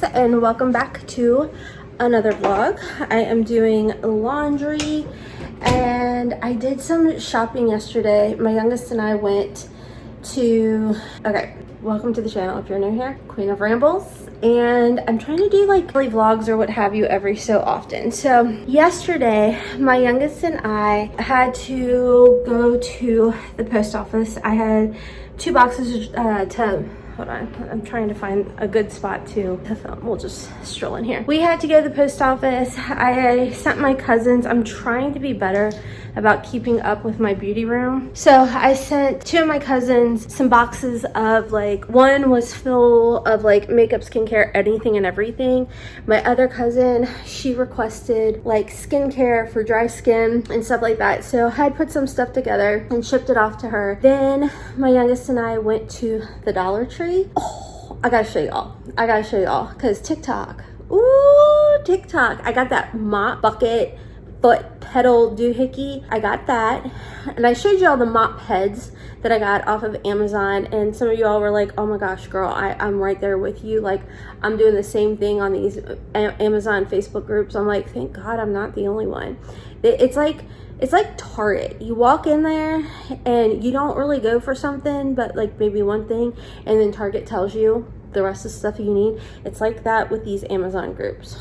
friends, and welcome back to another vlog. I am doing laundry and I did some shopping yesterday. My youngest and I went to, okay, welcome to the channel if you're new here, Queen of Rambles, and I'm trying to do like daily vlogs or what have you every so often. So yesterday my youngest and I had to go to the post office. I had 2 boxes hold on, I'm trying to find a good spot to film. We'll just stroll in here. We had to go to the post office. I sent my cousins. I'm trying to be better about keeping up with my beauty room. So I sent 2 of my cousins some boxes of like, one was full of like makeup, skincare, anything and everything. My other cousin, she requested like skincare for dry skin and stuff like that. So I had put some stuff together and shipped it off to her. Then my youngest and I went to the Dollar Tree. Oh, I gotta show y'all. I gotta show y'all because TikTok. Ooh, TikTok. I got that mop bucket foot pedal doohickey. I got that, and I showed you all the mop heads that I got off of Amazon, and some of you all were like, oh my gosh girl, I'm right there with you. Like, I'm doing the same thing on these Amazon Facebook groups. I'm like, thank God I'm not the only one. It's like Target. You walk in there and you don't really go for something but like maybe one thing, and then Target tells you the rest of the stuff you need. It's like that with these Amazon groups.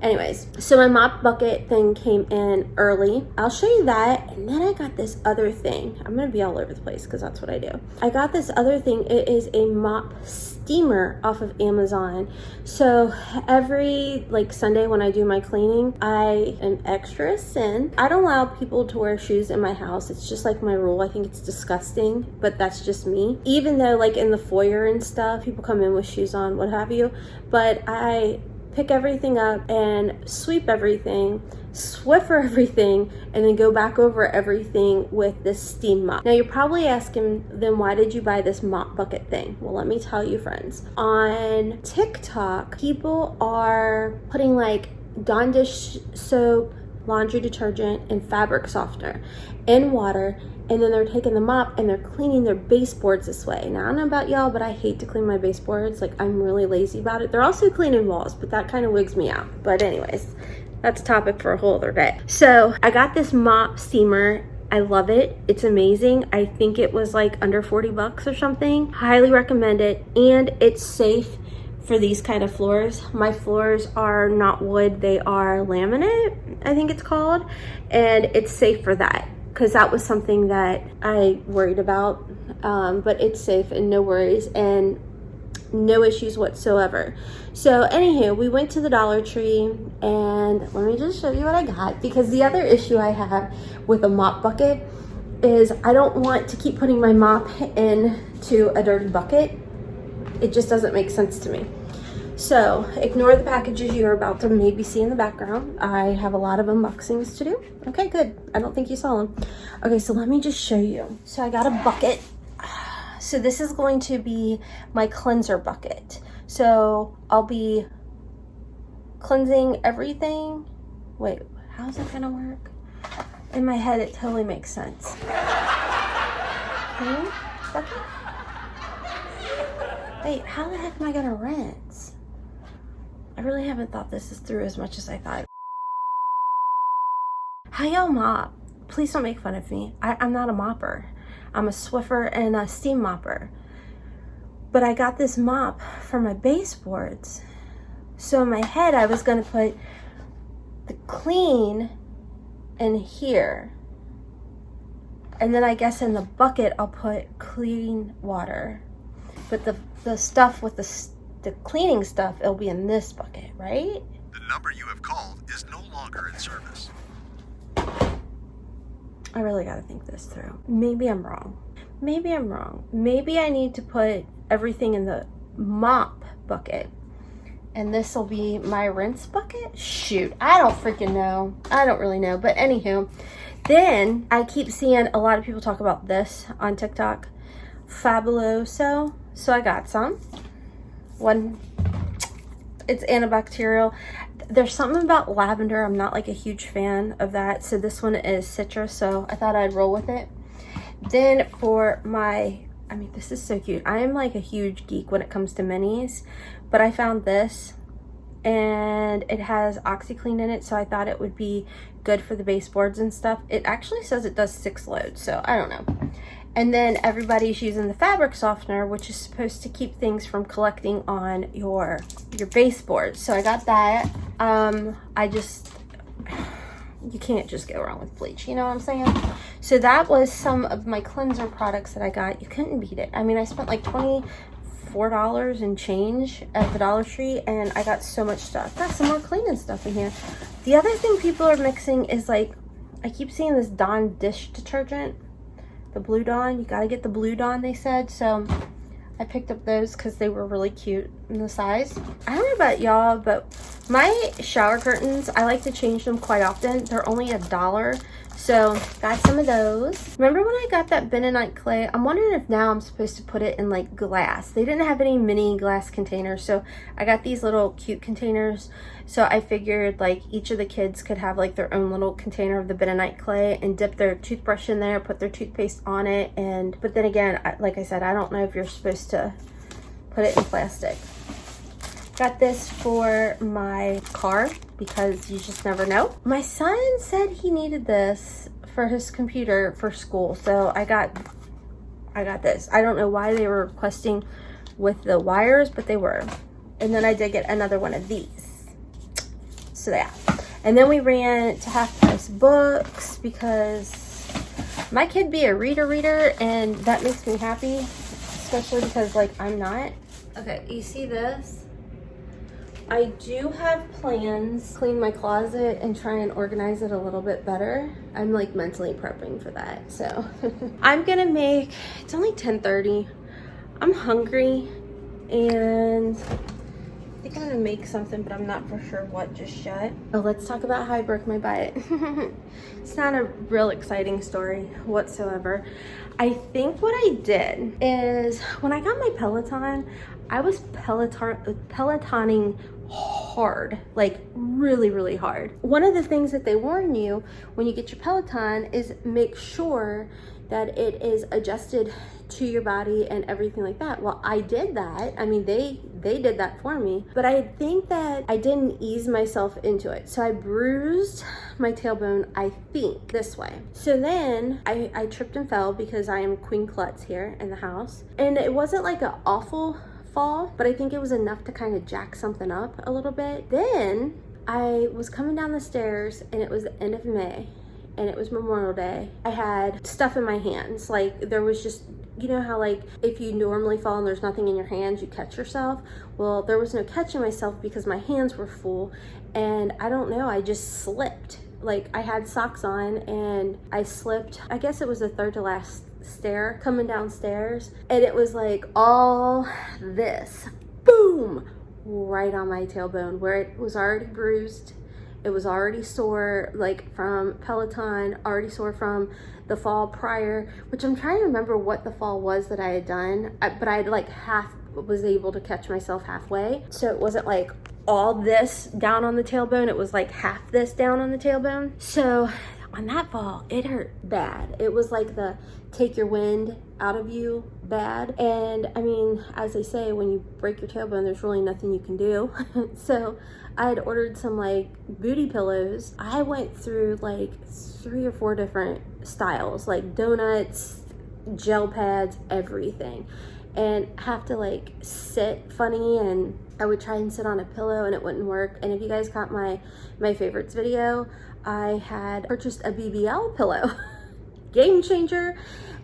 Anyways, so my mop bucket thing came in early. I'll show you that. And then I got this other thing. I'm gonna be all over the place because that's what I do. I got this other thing. It is a mop steamer off of Amazon. So every like Sunday when I do my cleaning, I am extra sin. I don't allow people to wear shoes in my house. It's just like my rule. I think it's disgusting, but that's just me. Even though like in the foyer and stuff, people come in with shoes on, what have you. But I pick everything up and sweep everything, Swiffer everything, and then go back over everything with this steam mop. Now you're probably asking, then why did you buy this mop bucket thing? Well, let me tell you friends. On TikTok, people are putting like Dawn dish soap, laundry detergent, and fabric softener in water, and then they're taking the mop and they're cleaning their baseboards this way. Now I don't know about y'all, but I hate to clean my baseboards. Like, I'm really lazy about it. They're also cleaning walls, but that kind of wigs me out. But anyways, that's a topic for a whole other day. So I got this mop steamer. I love it. It's amazing. I think it was like under 40 bucks or something. Highly recommend it, and it's safe for these kind of floors. My floors are not wood, they are laminate, I think it's called, and it's safe for that because that was something that I worried about, but it's safe and no worries and no issues whatsoever. So anywho, we went to the Dollar Tree, and let me just show you what I got, because the other issue I have with a mop bucket is I don't want to keep putting my mop into a dirty bucket. It just doesn't make sense to me. So ignore the packages you're about to maybe see in the background. I have a lot of unboxings to do. Okay, good. I don't think you saw them. Okay, so let me just show you. So I got a bucket. So this is going to be my cleanser bucket. So I'll be cleansing everything. Wait, how's that gonna work? In my head, it totally makes sense. Okay, bucket. Wait, how the heck am I gonna rinse? I really haven't thought this through as much as I thought. How y'all mop? Please don't make fun of me. I'm not a mopper. I'm a Swiffer and a steam mopper. But I got this mop for my baseboards. So in my head, I was gonna put the clean in here. And then I guess in the bucket, I'll put clean water. But the stuff with the cleaning stuff, it'll be in this bucket, right? The number you have called is no longer in service. I really gotta think this through. Maybe I'm wrong. Maybe I'm wrong. Maybe I need to put everything in the mop bucket, and this will be my rinse bucket? Shoot, I don't freaking know. I don't really know, but anywho. Then I keep seeing a lot of people talk about this on TikTok. Fabuloso. So I got some. One, it's antibacterial. There's something about lavender. I'm not like a huge fan of that. So this one is citrus, so I thought I'd roll with it. Then for my, I mean, this is so cute. I am like a huge geek when it comes to minis, but I found this and it has OxyClean in it, so I thought it would be good for the baseboards and stuff. It actually says it does 6 loads, so I don't know. And then everybody's using the fabric softener, which is supposed to keep things from collecting on your baseboards. So I got that. You can't just go wrong with bleach, you know what I'm saying? So that was some of my cleanser products that I got. You couldn't beat it. I mean, I spent like $24 and change at the Dollar Tree, and I got so much stuff. Got some more cleaning stuff in here. The other thing people are mixing is like, I keep seeing this Dawn dish detergent. The Blue Dawn, you gotta get the Blue Dawn, they said. So I picked up those because they were really cute in the size. I don't know about y'all, but my shower curtains, I like to change them quite often. They're only $1, so got some of those. Remember when I got that bentonite clay? I'm wondering if now I'm supposed to put it in like glass. They didn't have any mini glass containers, so I got these little cute containers. So I figured like each of the kids could have like their own little container of the bentonite clay and dip their toothbrush in there, put their toothpaste on it. But then again, like I said, I don't know if you're supposed to put it in plastic. Got this for my car because you just never know. My son said he needed this for his computer for school, so I got this. I don't know why they were requesting with the wires, but they were. And then I did get another one of these. So yeah. And then we ran to Half Price Books because my kid be a reader, and that makes me happy, especially because like I'm not. Okay, you see this? I do have plans to clean my closet and try and organize it a little bit better. I'm like mentally prepping for that. So I'm gonna make, it's only 10:30. I'm hungry and I think I'm gonna make something, but I'm not for sure what just yet. Oh, let's talk about how I broke my butt. It's not a real exciting story whatsoever. I think what I did is when I got my Peloton, I was Pelotoning hard, like really hard. One of the things that they warn you when you get your Peloton is make sure that it is adjusted to your body and everything like that. Well, I did that. I mean, they did that for me, but I think that I didn't ease myself into it. So I bruised my tailbone, I think, this way. So then I tripped and fell because I am Queen Klutz here in the house. And it wasn't like an awful fall, but I think it was enough to kind of jack something up a little bit. Then I was coming down the stairs and it was the end of May and it was Memorial Day. I had stuff in my hands. Like there was just, you know how like if you normally fall and there's nothing in your hands, you catch yourself? Well, there was no catching myself because my hands were full, and I don't know, I just slipped. Like I had socks on and I slipped. I guess it was the third to last stair coming downstairs, and it was like all this, boom, right on my tailbone where it was already bruised. It was already sore, like from Peloton, already sore from the fall prior, which I'm trying to remember what the fall was that I had done, but I like was able to catch myself halfway. So it wasn't like all this down on the tailbone, it was like half this down on the tailbone. So on that fall, it hurt bad. It was like the take your wind out of you bad. And I mean, as they say, when you break your tailbone, there's really nothing you can do. So I had ordered some like booty pillows. I went through like 3 or 4 different styles, like donuts, gel pads, everything. And have to like sit funny, and I would try and sit on a pillow and it wouldn't work. And if you guys caught my favorites video, I had purchased a BBL pillow. Game changer.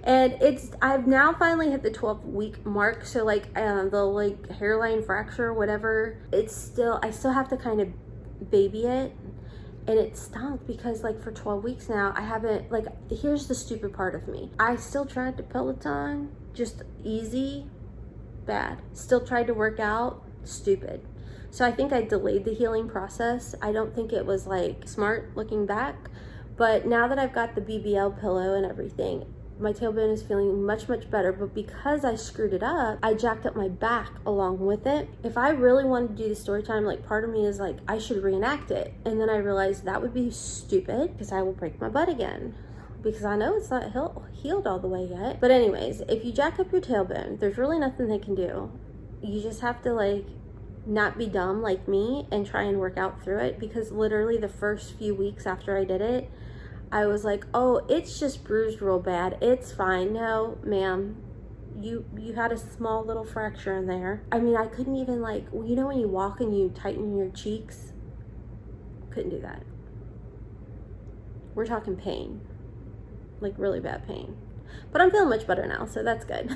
And I've now finally hit the 12-week mark. So like the like hairline fracture, whatever, I still have to kind of baby it. And it stunk because like for 12 weeks now, I haven't, like, here's the stupid part of me. I still tried to Peloton, just easy, bad. Still tried to work out, stupid. So I think I delayed the healing process. I don't think it was like smart looking back. But now that I've got the BBL pillow and everything, my tailbone is feeling much better. But because I screwed it up, I jacked up my back along with it. If I really wanted to do the story time, like part of me is like, I should reenact it. And then I realized that would be stupid because I will break my butt again, because I know it's not healed all the way yet. But anyways, if you jack up your tailbone, there's really nothing they can do. You just have to like not be dumb like me and try and work out through it, because literally the first few weeks after I did it, I was like, oh, it's just bruised real bad. It's fine. No, ma'am. You had a small little fracture in there. I mean, I couldn't even, like, you know when you walk and you tighten your cheeks? Couldn't do that. We're talking pain. Like really bad pain. But I'm feeling much better now, so that's good.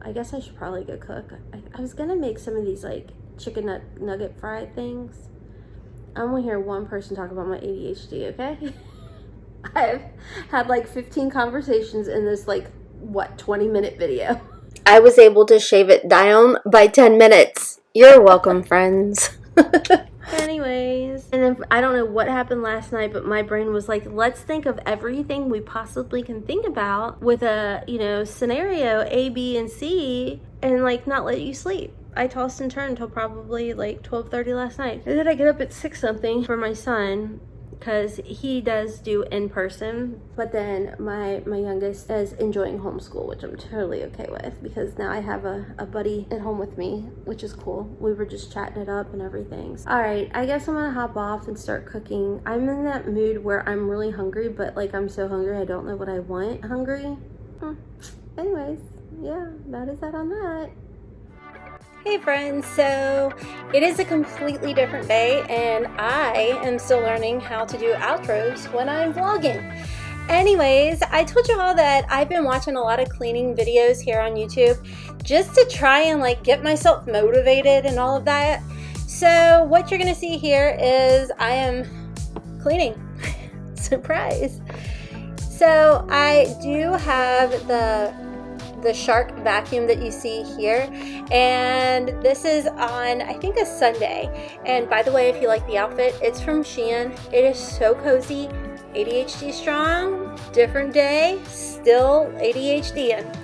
I guess I should probably go cook. I was gonna make some of these like chicken nugget fry things. I want to hear one person talk about my ADHD, okay? I've had like 15 conversations in this like, what, 20-minute video. I was able to shave it down by 10 minutes. You're welcome, friends. Anyways, and then I don't know what happened last night, but my brain was like, let's think of everything we possibly can think about with a, you know, scenario A, B, and C, and like not let you sleep. I tossed and turned until probably like 12:30 last night. And then I get up at 6 something for my son, because he does do in person, but then my youngest is enjoying homeschool, which I'm totally okay with, because now I have a buddy at home with me, which is cool. We were just chatting it up and everything. All right, I guess I'm gonna hop off and start cooking. I'm in that mood where I'm really hungry, but like I'm so hungry I don't know what I want hungry. Anyways, yeah, that is that on that. Hey friends, so it is a completely different day and I am still learning how to do outros when I'm vlogging. Anyways, I told you all that I've been watching a lot of cleaning videos here on YouTube just to try and like get myself motivated and all of that. So what you're gonna see here is I am cleaning. Surprise. So I do have the Shark vacuum that you see here, and this is on I think a Sunday. And by the way, if you like the outfit, it's from Shein. It is so cozy, ADHD strong, different day, still ADHD. And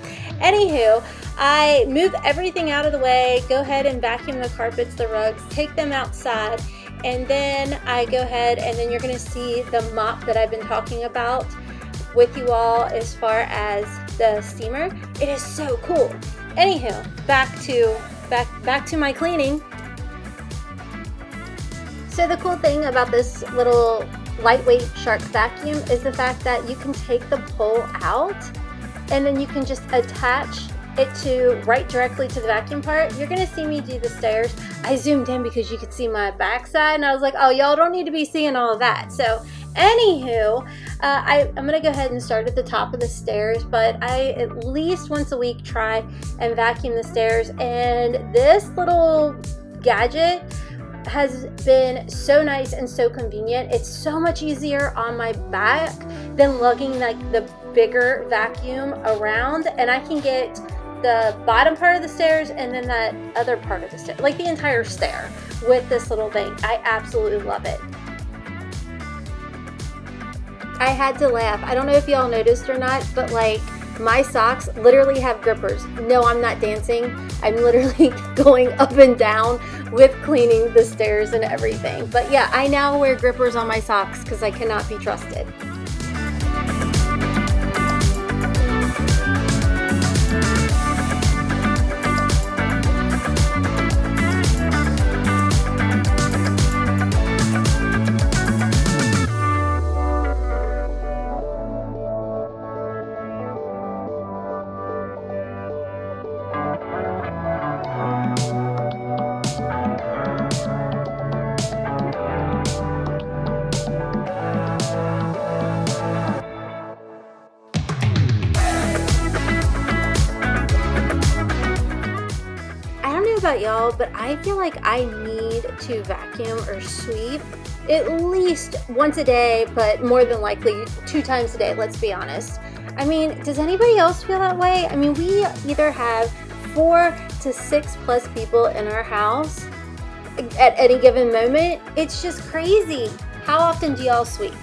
anywho, I move everything out of the way, go ahead and vacuum the carpets, the rugs, take them outside, and then I go ahead and then you're going to see the mop that I've been talking about with you all as far as the steamer. It is so cool. Anywho, back to my cleaning. So the cool thing about this little lightweight Shark vacuum is the fact that you can take the pole out and then you can just attach it to right directly to the vacuum part. You're gonna see me do the stairs. I zoomed in because you could see my backside and I was like, oh, y'all don't need to be seeing all of that. So anywho, I'm gonna go ahead and start at the top of the stairs, but I at least once a week try and vacuum the stairs, and this little gadget has been so nice and so convenient. It's so much easier on my back than lugging like the bigger vacuum around, and I can get the bottom part of the stairs and then that other part of the stair, like the entire stair, with this little thing. I absolutely love it. I had to laugh. I don't know if y'all noticed or not, but like my socks literally have grippers. No, I'm not dancing. I'm literally going up and down with cleaning the stairs and everything. But yeah, I now wear grippers on my socks because I cannot be trusted. About y'all, but I feel like I need to vacuum or sweep at least once a day, but more than likely 2 times a day, let's be honest. I mean, does anybody else feel that way? I mean, we either have 4 to 6 plus people in our house at any given moment. It's just crazy. How often do y'all sweep?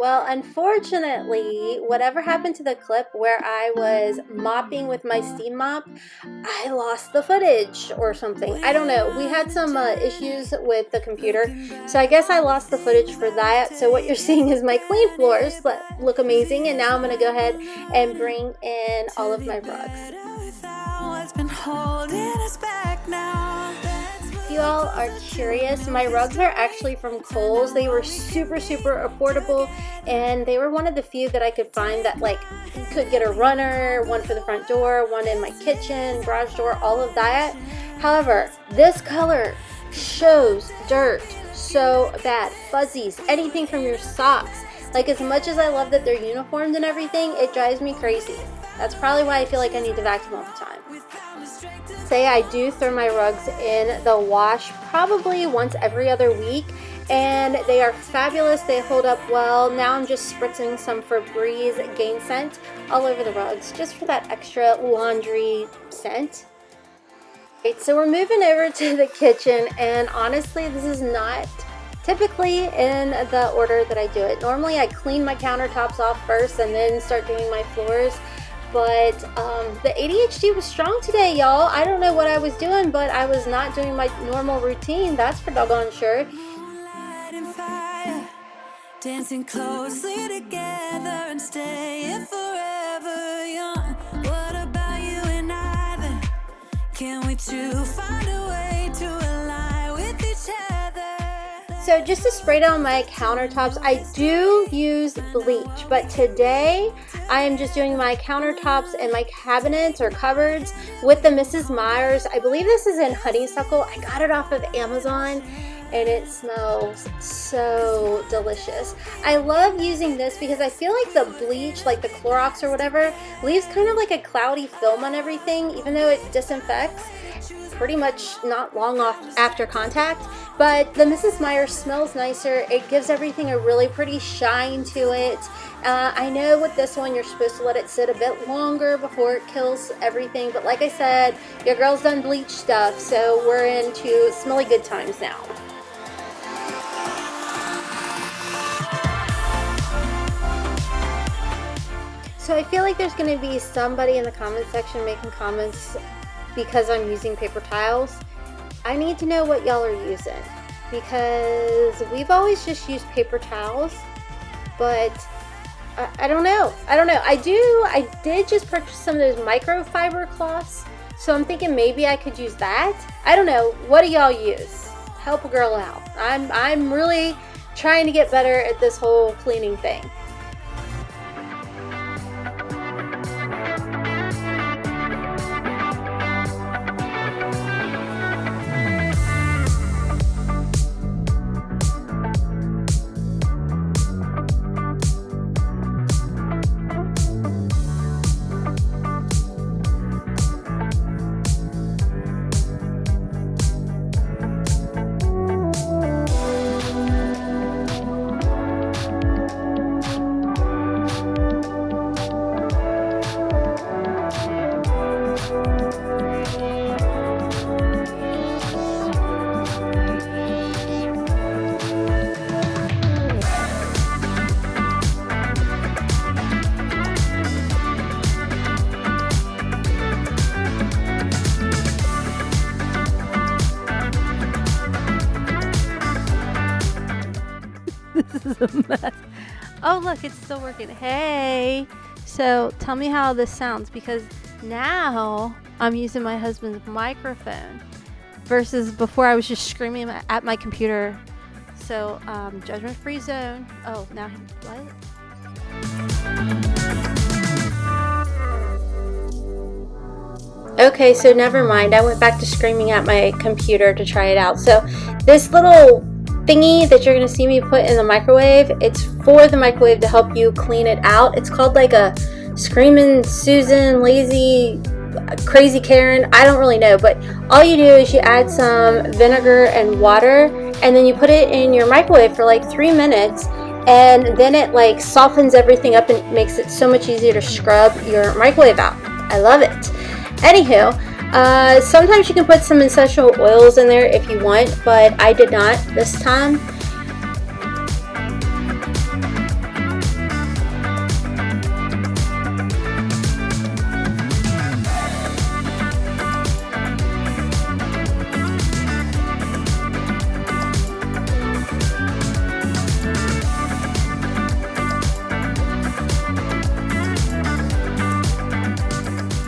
Well, unfortunately, whatever happened to the clip where I was mopping with my steam mop, I lost the footage or something. I don't know. We had some issues with the computer, so I guess I lost the footage for that. So what you're seeing is my clean floors that look amazing, and now I'm going to go ahead and bring in all of my rugs. If you all are curious, my rugs are actually from Kohl's. They were super affordable, and they were one of the few that I could find that like could get a runner, one for the front door, one in my kitchen, garage door, all of that. However, this color shows dirt so bad, fuzzies, anything from your socks. Like, as much as I love that they're uniformed and everything, it drives me crazy. That's probably why I feel like I need to vacuum all the time. Say I do throw my rugs in the wash probably once every other week, and they are fabulous. They hold up well. Now I'm just spritzing some Febreze Gain Scent all over the rugs just for that extra laundry scent. Right, so we're moving over to the kitchen, and honestly, this is not typically in the order that I do it. Normally I clean my countertops off first and then start doing my floors. But the ADHD was strong today, y'all. I don't know what I was doing, but I was not doing my normal routine. That's for doggone sure. Dancing closely together and staying forever young. What about you and I then? Can we two find a way to align with each other? So just to spray down my countertops, I do use bleach, but today I am just doing my countertops and my cabinets or cupboards with the Mrs. Meyer's. I believe this is in honeysuckle. I got it off of Amazon, and it smells so delicious. I love using this because I feel like the bleach, like the Clorox or whatever, leaves kind of like a cloudy film on everything, even though it disinfects pretty much not long after contact. But the Mrs. Meyer's smells nicer. It gives everything a really pretty shine to it. I know with this one you're supposed to let it sit a bit longer before it kills everything, but like I said, your girl's done bleach stuff, so we're into smelly good times now. So I feel like there's going to be somebody in the comment section making comments because I'm using paper towels. I need to know what y'all are using, because we've always just used paper towels, but I don't know. I did just purchase some of those microfiber cloths, so I'm thinking maybe I could use that. I don't know. What do y'all use? Help a girl out. I'm really trying to get better at this whole cleaning thing. This is a mess. Oh, look, it's still working. Hey, so tell me how this sounds, because now I'm using my husband's microphone versus before I was just screaming at my computer. So judgment free zone. Oh, now what? Okay, so never mind. I went back to screaming at my computer to try it out. So this little thingy that you're going to see me put in the microwave, it's for the microwave to help you clean it out. It's called like a Screaming Susan, Lazy, Crazy Karen. I don't really know, but all you do is you add some vinegar and water, and then you put it in your microwave for like 3 minutes, and then it like softens everything up and makes it so much easier to scrub your microwave out. I love it. Anywho, sometimes you can put some essential oils in there if you want, but I did not this time.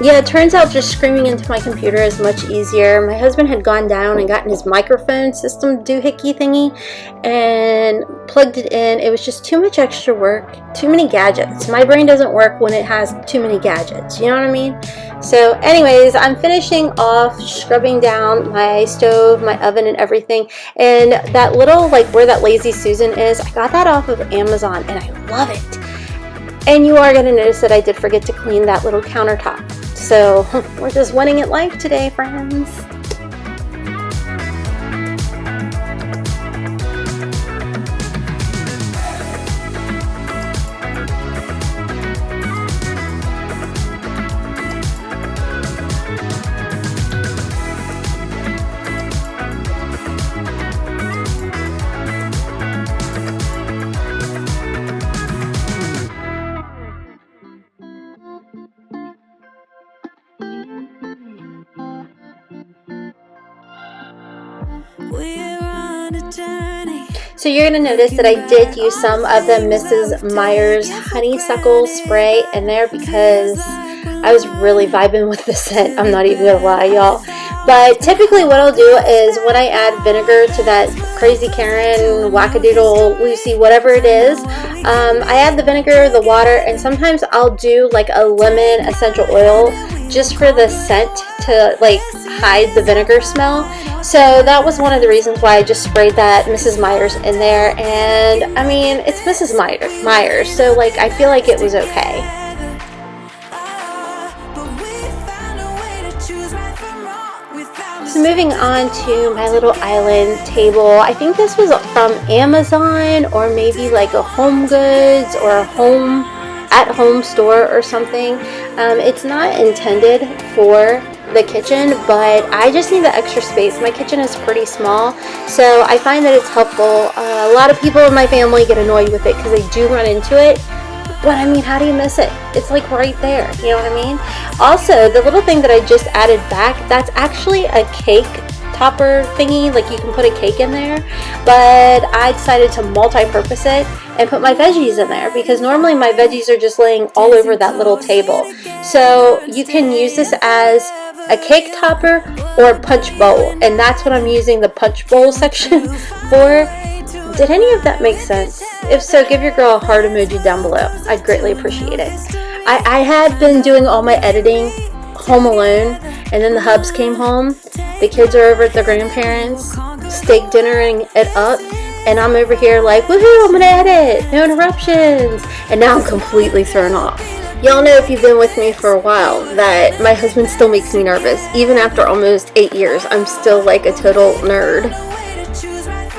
Yeah, it turns out just screaming into my computer is much easier. My husband had gone down and gotten his microphone system doohickey thingy and plugged it in. It was just too much extra work, too many gadgets. My brain doesn't work when it has too many gadgets, you know what I mean? So anyways, I'm finishing off scrubbing down my stove, my oven and everything. And that little, like where that Lazy Susan is, I got that off of Amazon and I love it. And you are going to notice that I did forget to clean that little countertop. So we're just winning at life today, friends. So you're going to notice that I did use some of the Mrs. Meyer's honeysuckle spray in there because I was really vibing with the scent. I'm not even going to lie, y'all. But typically what I'll do is when I add vinegar to that Crazy Karen, Wackadoodle, Lucy, whatever it is, I add the vinegar, the water, and sometimes I'll do like a lemon essential oil just for the scent to like hide the vinegar smell. So that was one of the reasons why I just sprayed that Mrs. Meyer's in there. And I mean, it's Mrs. Meyer's, so like I feel like it was okay. So moving on to my little island table. I think this was from Amazon or maybe like a Home Goods or a at-home store or something. It's not intended for the kitchen, but I just need the extra space. My kitchen is pretty small, so I find that it's helpful. A lot of people in my family get annoyed with it because they do run into it, but I mean, how do you miss it? It's like right there, you know what I mean? Also, the little thing that I just added back, that's actually a cake topper thingy, like you can put a cake in there, but I decided to multi-purpose it and put my veggies in there because normally my veggies are just laying all over that little table. So you can use this as a cake topper or a punch bowl, and that's what I'm using the punch bowl section for. Did any of that make sense? If so, give your girl a heart emoji down below. I'd greatly appreciate it. I had been doing all my editing home alone, and then the hubs came home. The kids are over at their grandparents, steak dinnering it up, and I'm over here like, woohoo, I'm gonna edit, no interruptions, and now I'm completely thrown off. Y'all know if you've been with me for a while that my husband still makes me nervous. Even after almost 8 years, I'm still like a total nerd.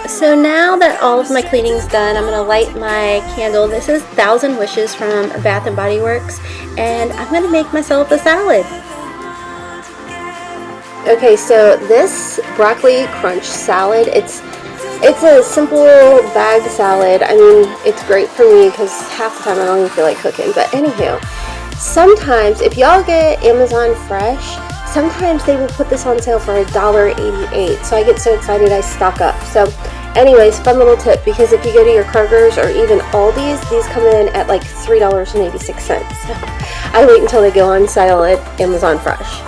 So now that all of my cleaning's done, I'm gonna light my candle. This is 1,000 Wishes from Bath and Body Works, and I'm gonna make myself a salad. Okay, so this broccoli crunch salad, it's a simple bag salad. I mean, it's great for me because half the time I don't even feel like cooking. But anywho, sometimes if y'all get Amazon Fresh, sometimes they will put this on sale for $1.88. So I get so excited I stock up. So anyways, fun little tip, because if you go to your Kroger's or even Aldi's, these come in at like $3.86. So I wait until they go on sale at Amazon Fresh.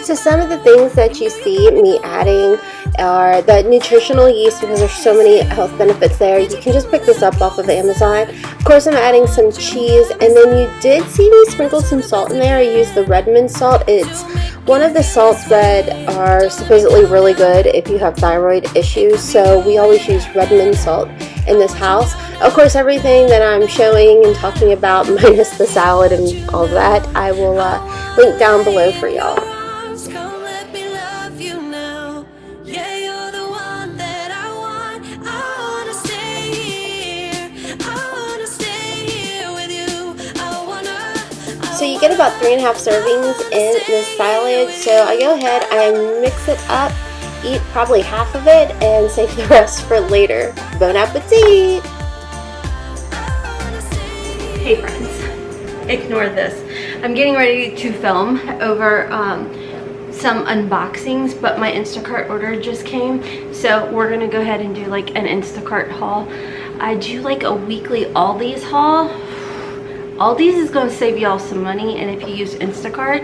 So some of the things that you see me adding are the nutritional yeast, because there's so many health benefits there. You can just pick this up off of Amazon. Of course, I'm adding some cheese, and then you did see me sprinkle some salt in there. I used the Redmond salt. It's one of the salts that are supposedly really good if you have thyroid issues, so we always use Redmond salt in this house. Of course, everything that I'm showing and talking about, minus the salad and all that, I will link down below for y'all. So you get about 3.5 servings in this salad, so I go ahead, I mix it up, eat probably half of it, and save the rest for later. Bon appetit! Hey friends, ignore this. I'm getting ready to film over some unboxings, but my Instacart order just came, so we're gonna go ahead and do like an Instacart haul. I do like a weekly Aldi's haul. Aldi's is gonna save y'all some money, and if you use Instacart,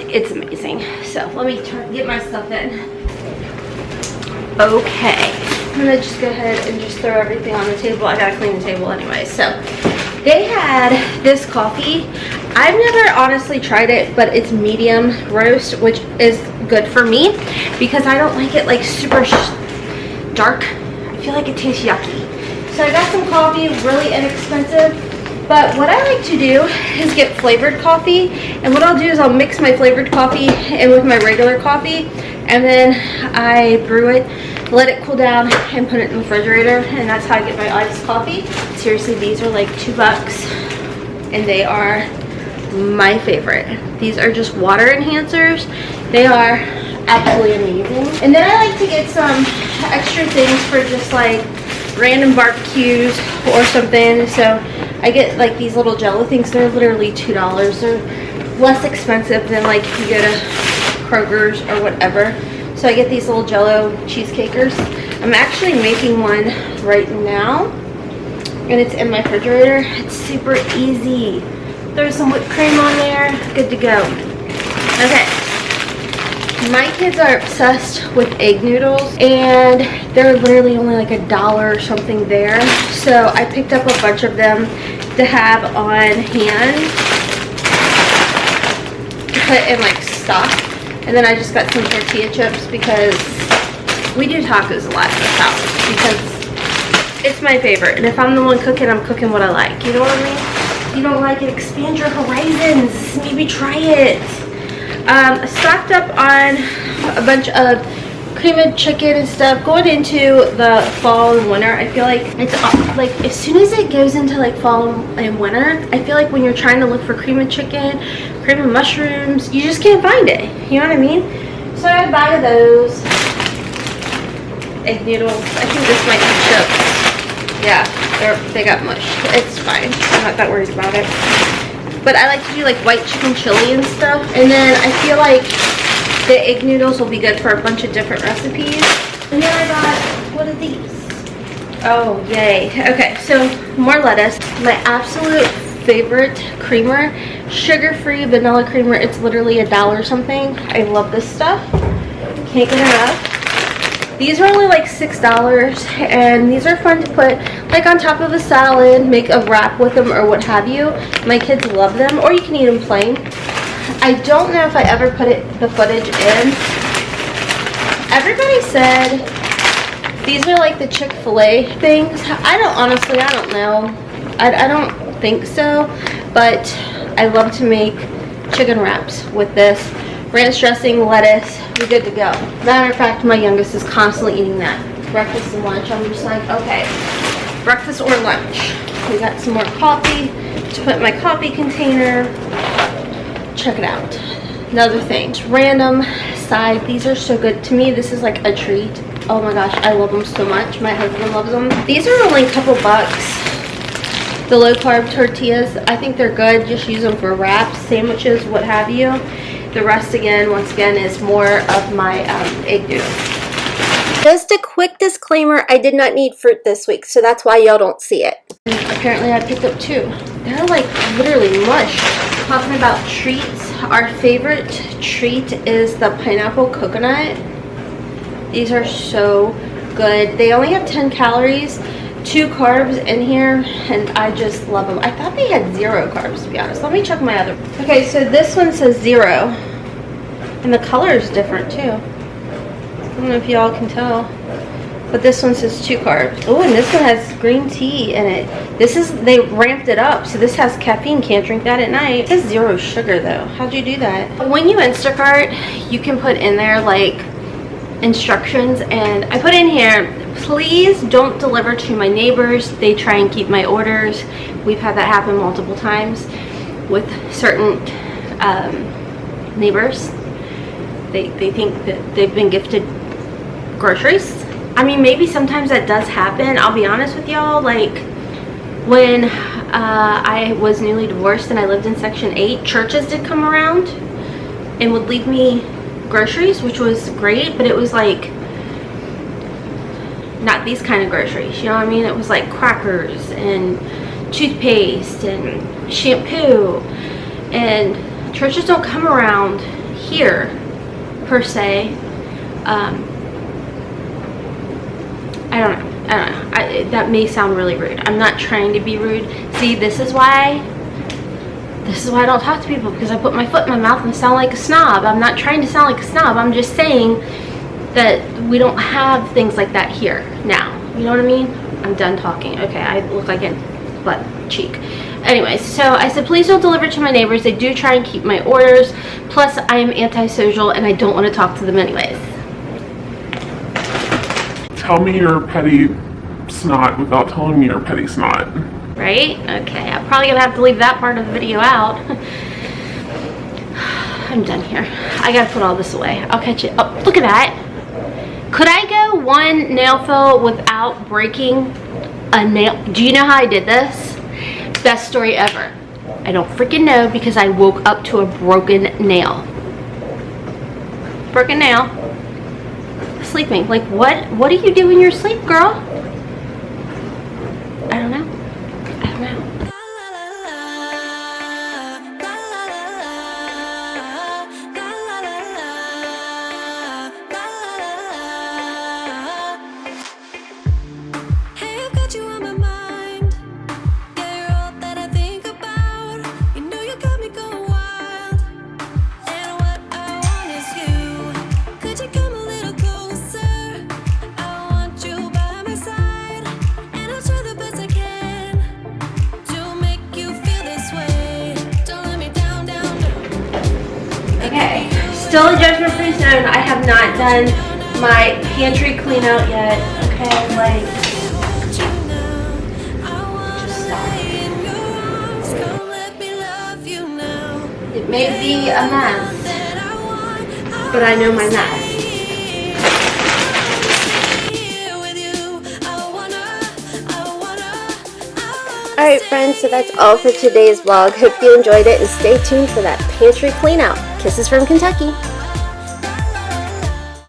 it's amazing. So let me get my stuff in. Okay, I'm gonna just go ahead and just throw everything on the table. I gotta clean the table anyway. So they had this coffee. I've never honestly tried it, but it's medium roast, which is good for me because I don't like it like super dark. I feel like it tastes yucky. So I got some coffee, really inexpensive. But what I like to do is get flavored coffee, and what I'll do is I'll mix my flavored coffee in with my regular coffee, and then I brew it, let it cool down, and put it in the refrigerator, and that's how I get my iced coffee. Seriously, these are like $2, and they are my favorite. These are just water enhancers. They are absolutely amazing. And then I like to get some extra things for just like random barbecues or something. So I get like these little Jello things. They're literally $2. They're less expensive than like if you go to Kroger's or whatever. So I get these little Jello cheesecakers. I'm actually making one right now, and it's in my refrigerator. It's super easy. Throw some whipped cream on there. Good to go. Okay. My kids are obsessed with egg noodles, and they're literally only like $1 or something there. So I picked up a bunch of them to have on hand, put in like stock. And then I just got some tortilla chips because we do tacos a lot in this house because it's my favorite. And if I'm the one cooking, I'm cooking what I like. You know what I mean? If you don't like it, expand your horizons. Maybe try it. Stocked up on a bunch of creamed chicken and stuff. Going into the fall and winter, I feel like it's like as soon as it goes into like fall and winter, I feel like when you're trying to look for creamed chicken, creamed mushrooms, you just can't find it. You know what I mean? So I got a bag of those. Egg noodles. I think this might be chips. Yeah, they got mush. It's fine. I'm not that worried about it. But I like to do like white chicken chili and stuff. And then I feel like the egg noodles will be good for a bunch of different recipes. And then I got, what are these? Oh, yay. Okay, so more lettuce. My absolute favorite creamer, sugar-free vanilla creamer. It's literally $1 something. I love this stuff. Can't get enough. These are only like $6, and these are fun to put like on top of a salad, make a wrap with them or what have you. My kids love them, or you can eat them plain. I don't know if I ever put the footage in. Everybody said these are like the Chick-fil-A things. I don't know. I don't think so, but I love to make chicken wraps with this. Ranch dressing, lettuce, we're good to go. Matter of fact, my youngest is constantly eating that. Breakfast and lunch, I'm just like, okay, breakfast or lunch. We got some more coffee to put in my coffee container. Check it out. Another thing, random side. These are so good to me. This is like a treat. Oh my gosh, I love them so much. My husband loves them. These are only a couple bucks. The low carb tortillas, I think they're good. Just use them for wraps, sandwiches, what have you. The rest, again, once again, is more of my egg noodles. Just a quick disclaimer, I did not need fruit this week, so that's why y'all don't see it. And apparently I picked up 2. They're like literally mush. Talking about treats, our favorite treat is the pineapple coconut. These are so good. They only have 10 calories, 2 carbs in here, and I just love them. I thought they had 0 carbs, to be honest. Let me check my other. Okay, so this one says 0, and the color is different too. I don't know if y'all can tell, but this one says 2 carbs. Oh, and this one has green tea in it. They ramped it up, so this has caffeine. Can't drink that at night. It says 0 sugar though. How'd you do that? When you Instacart, you can put in there like instructions, and I put in here, please don't deliver to my neighbors. They try and keep my orders. We've had that happen multiple times. with certain neighbors. They think that they've been gifted groceries. I mean, maybe sometimes that does happen. I'll be honest with y'all, like when I was newly divorced and I lived in Section 8, churches did come around and would leave me groceries, which was great, but it was like not these kind of groceries, you know what I mean? It was like crackers and toothpaste and shampoo, and churches don't come around here per se. I don't know. That may sound really rude. I'm not trying to be rude. See, this is why I don't talk to people, because I put my foot in my mouth and sound like a snob. I'm not trying to sound like a snob. I'm just saying that we don't have things like that here now. You know what I mean? I'm done talking. Okay, I look like a butt cheek. Anyways, so I said, please don't deliver to my neighbors. They do try and keep my orders. Plus, I am antisocial and I don't want to talk to them anyways. Tell me your petty snot without telling me your petty snot. Right? Okay, I'm probably gonna have to leave that part of the video out. I'm done here. I gotta put all this away. I'll catch it. Oh, look at that. Could I go one nail fill without breaking a nail? Do you know how I did this? Best story ever. I don't freaking know, because I woke up to a broken nail. Broken nail. Sleeping. Like, what do you do in your sleep, girl? I don't know. I don't know. Still a judgment-free zone. I have not done my pantry clean out yet. Okay, like, just stop. It may be a mess, but I know my mess. Alright friends, so that's all for today's vlog. Hope you enjoyed it and stay tuned for that pantry clean out. Kisses from Kentucky.